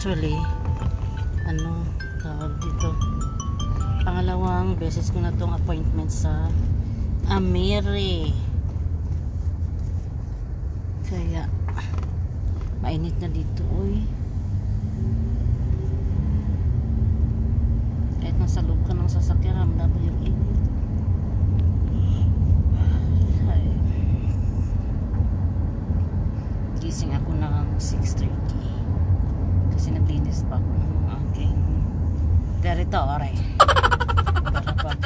Actually, ano, tawag dito, pangalawang beses ko na tong appointment sa Amiri. Kaya mainit na dito, uy. Kahit nasa loob ka ng sasakyan, ramdam mo yung init. Gising ako ng 6:30 kasi naglinis pa ako ng aking territory para pag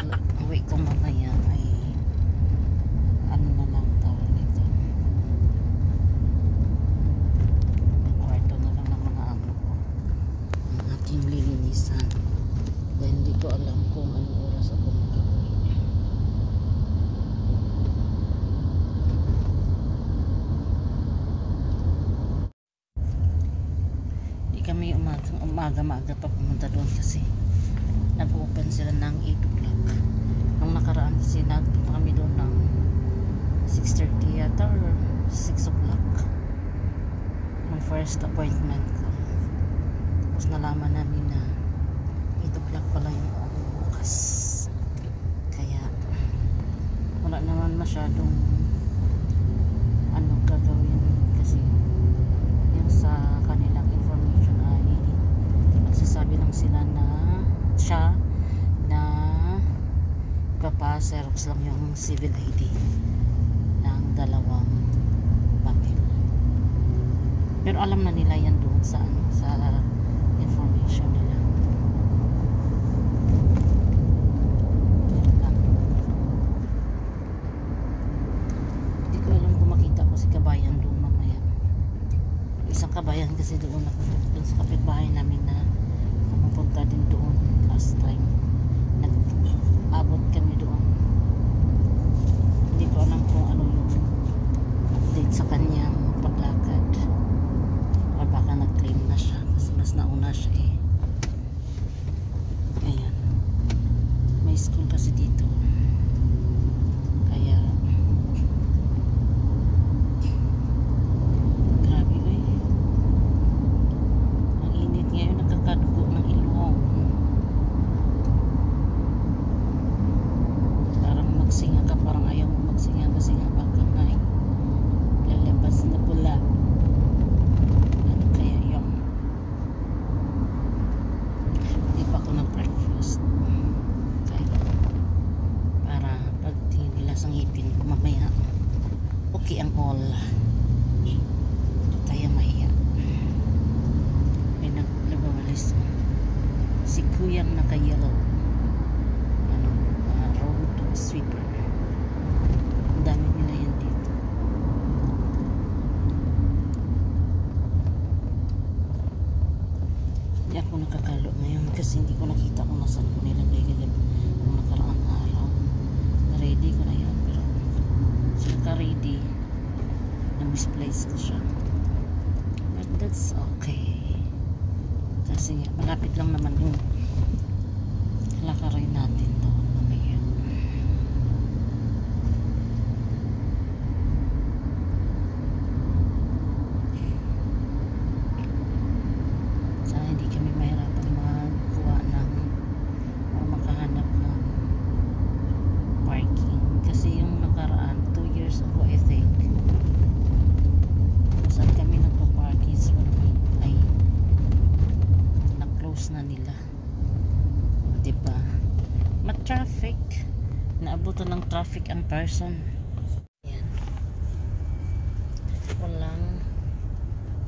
uwi ko mamaya ay ano na lang tawag nito, kwarto na lang ng mga amo ko ang aking lilinisan. Dahil hindi ko alam kung anong oras ako mag-uwi. Kami umaga-maaga pa pumunta doon kasi nag-open sila ng 8 o'clock. Nung nakaraan kasi nagpunta kami doon ng 6:30 yata or 6 o'clock yung first appointment ko. Tapos nalaman namin na 8 o'clock pala yung bukas. Kaya wala naman masyadong ano gagawin kasi yung sa kanilang information ay nagsasabi lang sila na siya na papaserox lang yung civil ID ng dalawang papel. Pero alam na nila yan doon sa information nila. Hindi ko alam kung makita ko si kabayan doon mamaya. Isang kabayan kasi doon sa kapitbahay namin na pumunta din doon last time. Nag-abot kami doon. Hindi ko alam kung ano yung update sa kanyang paglakad. O baka nag-claim na siya kasi mas nauna siya eh. Ayan. May school kasi dito. Kaya grabe eh. Ang init ngayon, nagkakadgo ng ilong. Parang magsinga ka, parang ayaw mo magsinga kasi nga baka may lalabas na pula. Ano kaya yung hindi pa ako nag-breakfast. Kaya para pag tingin nila sa ngipin ko mamaya okay ang all. Tayo mahiya. May naglabawalis si kuyang naka-yellow ano, road sweeper. Ang dami nila yan dito. Hindi ako nakakalo ngayon kasi hindi ko nakita kung nasan ko nilagay kung nakaraang araw. Na-ready ko na yan pero saka-ready na-misplace ko siya. But that's okay. Kasi nga, malapit lang naman yung lakarin natin doon mamaya. Sana hindi kami mahirapan magkuha ng o makahanap ng parking. Kasi yung nakaraan 2 years ago I think saan kami nagpa-parking ay na-close na nila, diba? Ma-traffic, naabutan ng traffic ang person. Yan, walang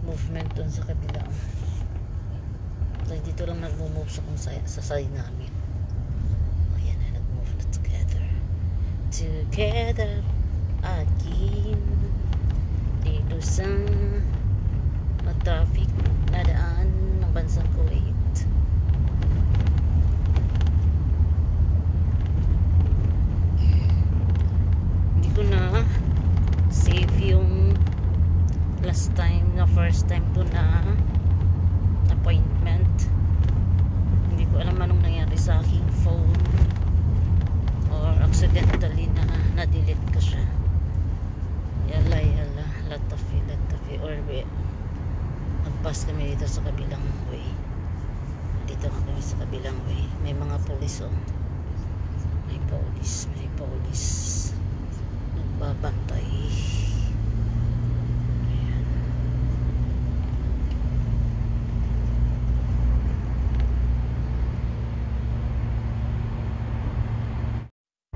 movement dun sa kabila. Dito lang nag-move sa side namin. Ayan na, nag-move na together again dito sa traffic na daan ng bansang Kuwait. Hindi ko na save yung last time na first time ko na appointment. Hindi ko alam anong nangyari sa aking phone or accidentally na-delete ko siya. Yala, latafi or Lampas kami dito sa kabilang way. Dito nga kami sa kabilang way. May mga pulis oh. May pulis. Nagbabantay. Ayan.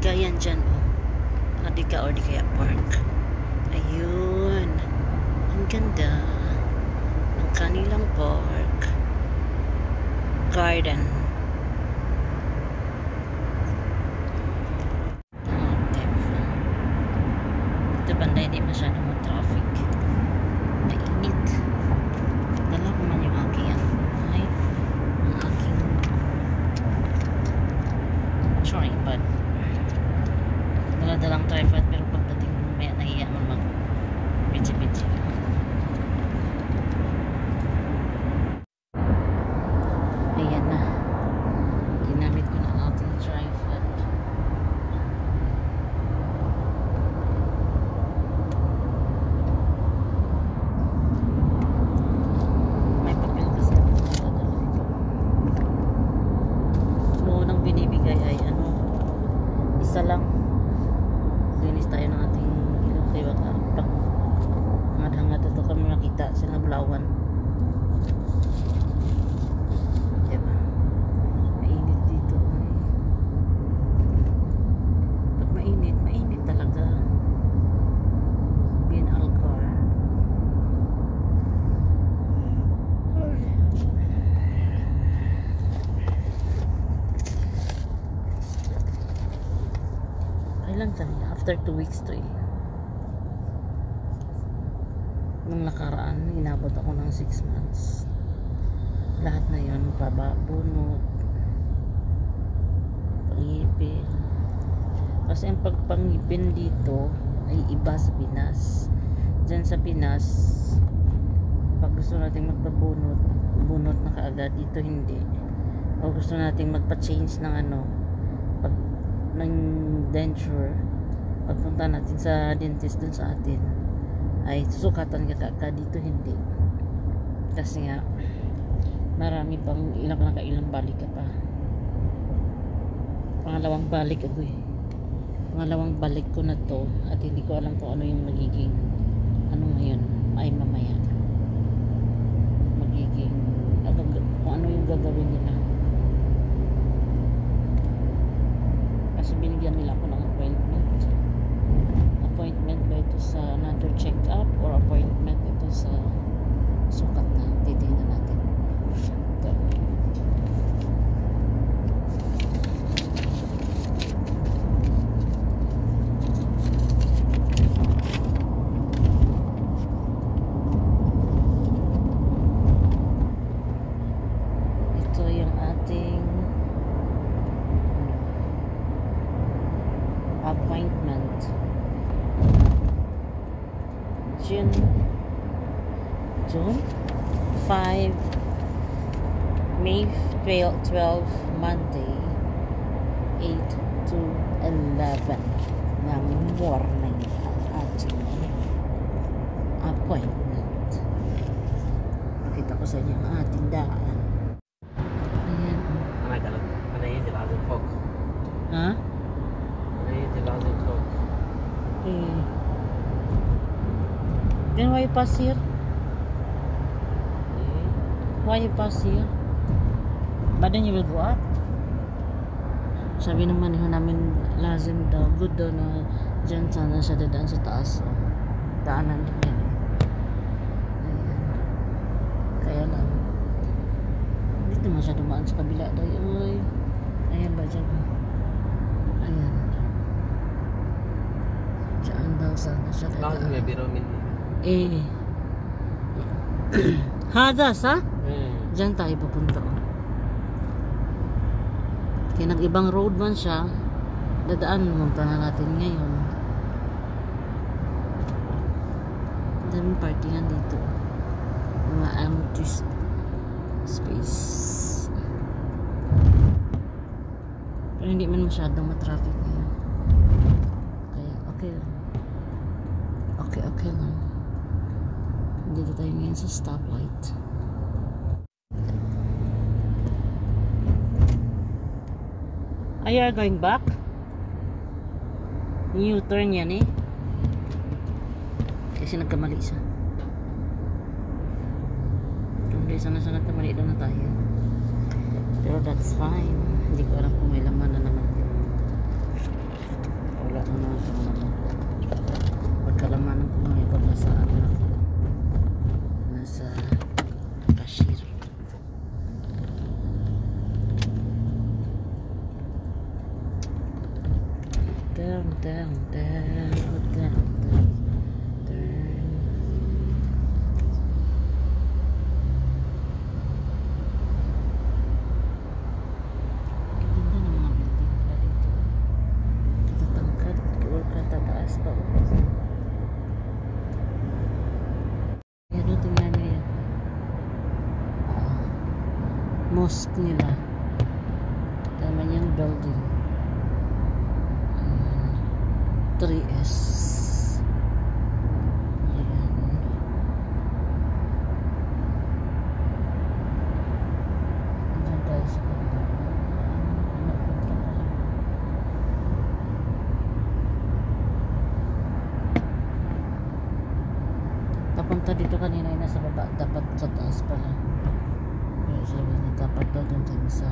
Gayan dyan oh. Nadika or di kaya park. Ayun. Ang ganda ng kanilang park. Garden. Okay. Ito banda hindi masyadong traffic. Mainit. Dala ko man yung aking ang aking tripod. Dala-dalang tripod pero pagdating mamaya nahiya man mag bitsi-bitsi. Ayan na. Ginamit ko na ang ating tripod. May papel kasi ako nadadala ito. Noon ang binibigay ay ano, isa lang. Linis tayo ng ating ilong kay baka pag hangad-hangad ito kami makita sila bulawan. Diba? Mainit dito. Pag mainit talaga. Bin Alcar. Kailan kami? After 2 weeks to eh. Nung nakaraan, inabot ako ng 6 months. Lahat na yun, bunot, pangipin. Kasi ang pagpangipin dito ay iba sa Pinas. Diyan sa Pinas, pag gusto natin magpabunot, bunot na kaagad. Dito hindi. O gusto natin magpa-change ng ano, ng denture, pagpunta natin sa dentist dun sa atin ay susukatan ka kaagad. Dito hindi, kasi nga marami pang ilang balik ka pa. Pangalawang balik ko na to at hindi ko alam kung ano yung magiging ano ngayon ay mamaya magiging kung ano yung gagawin nila. Kasi binigyan nila ako ng appointment ba ito sa another check-up or appointment ito sa sukat na titingnan natin. Ito yung ating appointment. June 5, May 12, Monday 8 to 11 ng morning ang ating appointment. Pakita ko sa inyo ang ating daan. Ayan. أنا يجي لازم فوق. Ha? أنا يجي لازم فوق. Okay. Then why you pass here? Why you pass here? But then you will go up. Sabi naman niyo namin lazim daw, good daw na dyan sana siya dadaan sa taas. So, daanan din yan. Ayan. Kaya lang dito naman siya dumaan sa kabila daw. Uy. Ayan ba dyan? Ayan. Diyan daw sana siya لازم dadaan. يبيروا مني. Hadas ha? Diyan tayo pupunta. Kaya nag-ibang road man siya, dadaan munta na natin ngayon. Daming parkingan dito. Mga empty space. Pero hindi man masyadong matraffic ngayon. Kaya okay lang. Okay lang. Dito tayo ngayon sa stoplight. Are you going back? New turn yan eh. Kasi nagkamali siya. Hindi sana nagkamali doon na tayo. Pero that's fine. Hindi ko alam kung may laman na naman. Wala na naman sa laman. Pagkalaman ng pumunay ko nasa ano ako. Nasa cashier. Down, down, down, down, down. Mosque nila. Tama yung building. 3S. Ayan. Diyan tayo sa kabila. Papunta dito kanina ay nasa baba. Dapat sa taas pala. Sabi niya dapat daw dun sa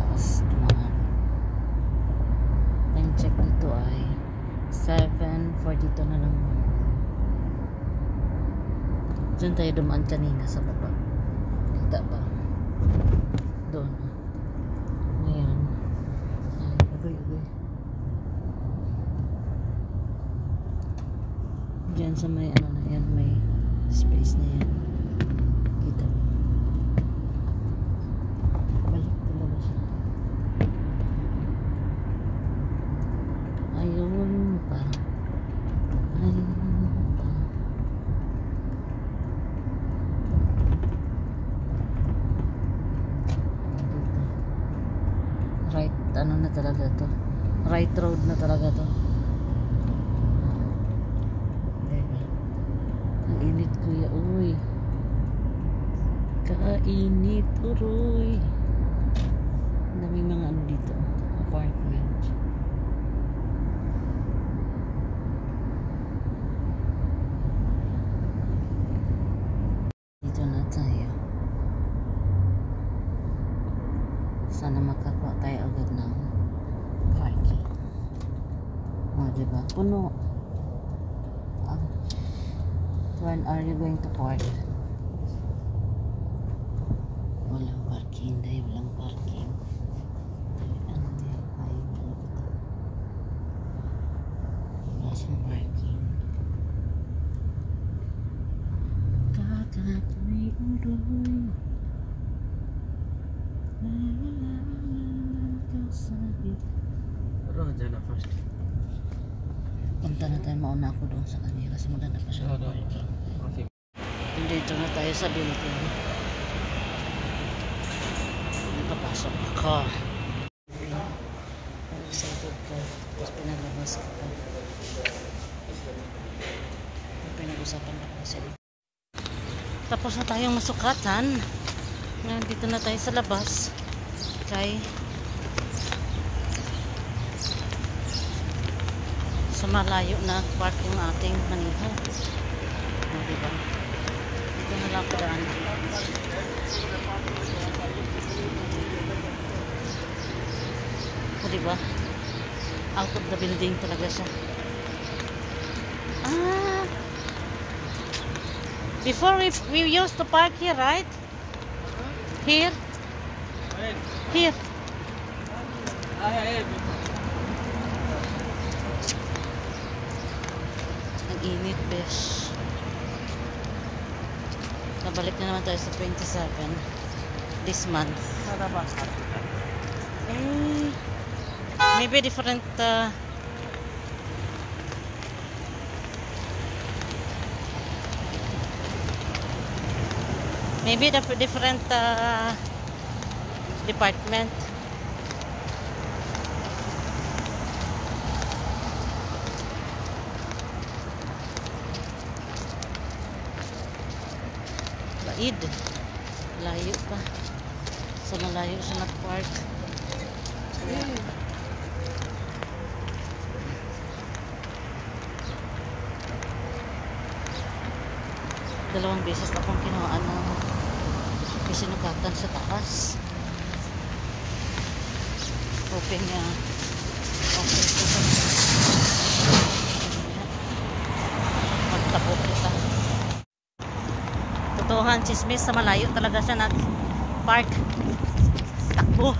taas tumahan. Time check dito ay 7:42 na lang. Diyan tayo dumaan kanina sa baba. Kita ba? Doon. Ngayon. Ay, agay. Diyan sa may ano na yan, may space na yan. Kita ba? Ayun pa. Ayun pa. Right, ano na talaga to? Right road na talaga to. Diba? Ang init kuya, uy. Kainit, uroy. Ang daming mga ano dito. Apartment. Sana makakuha tayo agad ng parking. O, diba? Puno. When are you going to park? Walang parking. Dahil walang parking. Ano yan? Wala siyang parking. Kakatuloy uloy. Pero dyan na first. Punta na tayo, mauna ako doon sa kanila kasi maganda pa siya. Okay. Dito na tayo sa building. Napapasok ako. Excited ko. Tapos pinalabas ko pa. Pinag-usapan na ko sila. Tapos na tayong masukatan. Ngayon dito na tayo sa labas. Okay. Sa malayo na park yung ating maniho. O, diba? Dito na lang padaan. O, diba? Out of the building talaga siya. Ah! Before we used to park here, right? Here? Here. Nag-init, besh. Nabalik na naman tayo sa 27 this month. Eh, maybe different maybe the different department. Laid. Layo pa. Sa malayo siya na park. Dalawang beses na akong kinuhaan ng sinukatan sa taas. Hoping niya okay ito sa magtabo kita. Totohan chismis, sa malayo talaga siya nag-park. Takbo.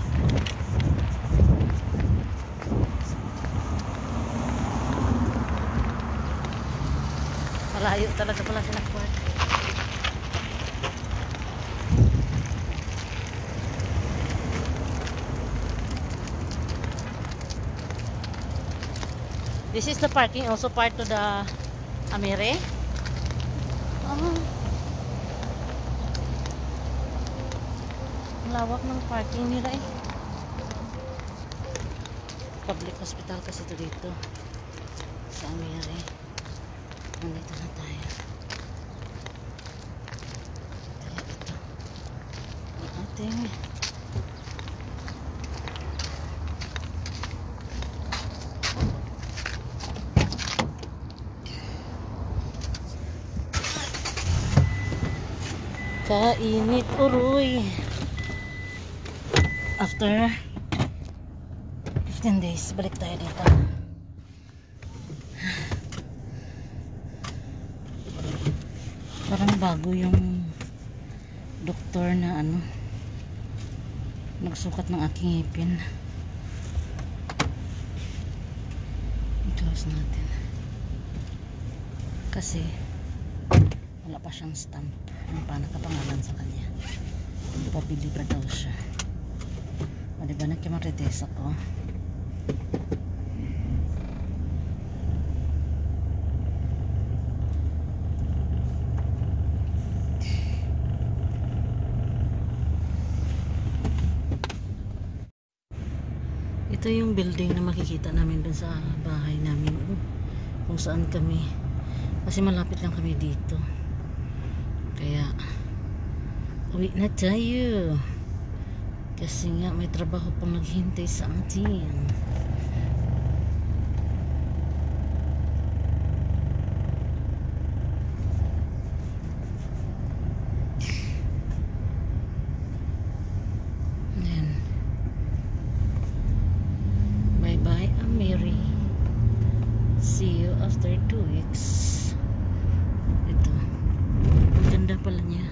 Malayo talaga pala siya nag-park. This is the parking, also part to the Amire. Lawak ng parking nila eh. Public hospital kasi ito dito sa Amire. Nandito na tayo. Kaya ito ang ating kainit uroy. After 15 days, balik tayo dito. Parang bago yung doktor na nagsukat ng aking ngipin. I-close natin. Kasi wala pa siyang stamp. Ano pa nakapangalan sa kanya. Pabili pa daw siya. O diba nagkimarites ako. Ito yung building na makikita namin dun sa bahay namin. Kung saan kami. Kasi malapit lang kami dito. Kaya uwi na tayo. Kasi nga may trabaho pang naghihintay sa atin. Then bye bye Amiri. See you after 2 weeks. Ito. Ang ganda pala niya.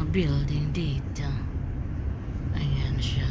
Building dito. Ayan siya.